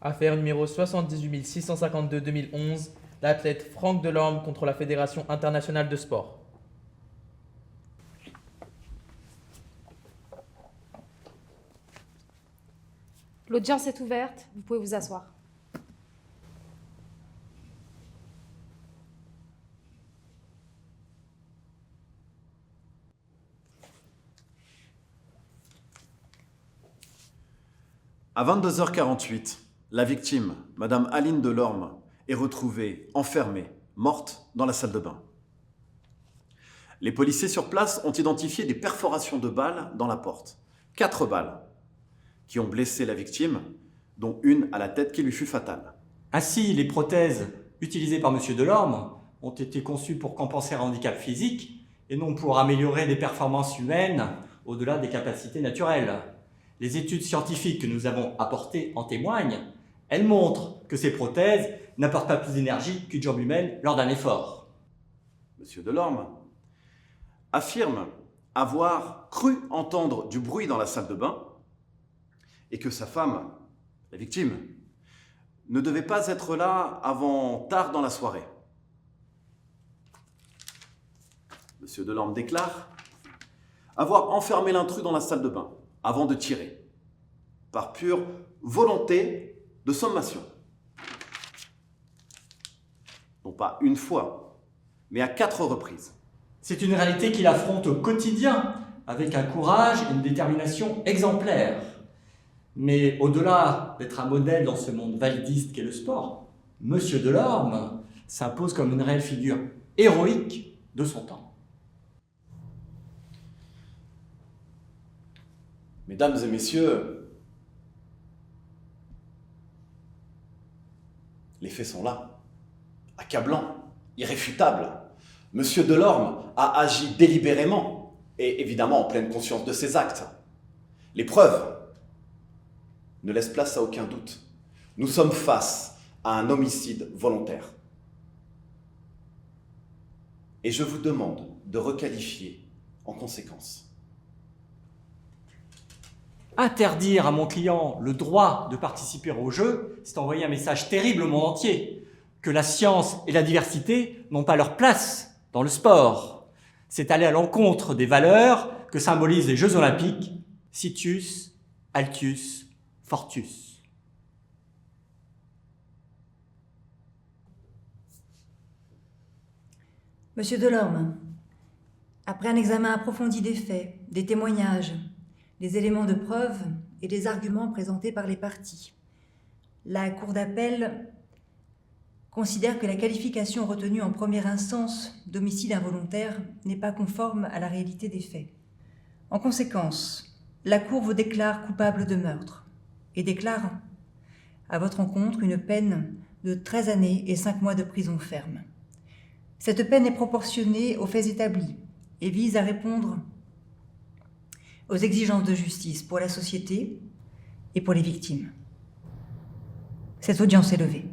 Affaire numéro 78652-2011, l'athlète Franck Delorme contre la Fédération internationale de sport. L'audience est ouverte, vous pouvez vous asseoir. À 22h48, la victime, Madame Aline Delorme, est retrouvée enfermée, morte, dans la salle de bain. Les policiers sur place ont identifié des perforations de balles dans la porte. 4 balles qui ont blessé la victime, dont une à la tête qui lui fut fatale. Ainsi, les prothèses utilisées par M. Delorme ont été conçues pour compenser un handicap physique et non pour améliorer des performances humaines au-delà des capacités naturelles. Les études scientifiques que nous avons apportées en témoignent. Elles montrent que ces prothèses n'apportent pas plus d'énergie qu'une jambe humaine lors d'un effort. M. Delorme affirme avoir cru entendre du bruit dans la salle de bain et que sa femme, la victime, ne devait pas être là avant tard dans la soirée. M. Delorme déclare avoir enfermé l'intrus dans la salle de bain avant de tirer, par pure volonté de sommation. Non pas une fois, mais à 4 reprises. C'est une réalité qu'il affronte au quotidien, avec un courage et une détermination exemplaires. Mais au-delà d'être un modèle dans ce monde validiste qu'est le sport, M. Delorme s'impose comme une réelle figure héroïque de son temps. Mesdames et messieurs, les faits sont là, accablants, irréfutables. Monsieur Delorme a agi délibérément et évidemment en pleine conscience de ses actes. Les preuves ne laissent place à aucun doute. Nous sommes face à un homicide volontaire. Et je vous demande de requalifier en conséquence. Interdire à mon client le droit de participer au jeu, c'est envoyer un message terrible au monde entier, que la science et la diversité n'ont pas leur place dans le sport. C'est aller à l'encontre des valeurs que symbolisent les Jeux Olympiques, Situs, Altius, Fortus. Monsieur Delorme, après un examen approfondi des faits, des témoignages, des éléments de preuve et des arguments présentés par les parties, la Cour d'appel considère que la qualification retenue en première instance d'homicide involontaire n'est pas conforme à la réalité des faits. En conséquence, la Cour vous déclare coupable de meurtre et déclare à votre encontre une peine de 13 années et 5 mois de prison ferme. Cette peine est proportionnée aux faits établis et vise à répondre aux exigences de justice pour la société et pour les victimes. Cette audience est levée.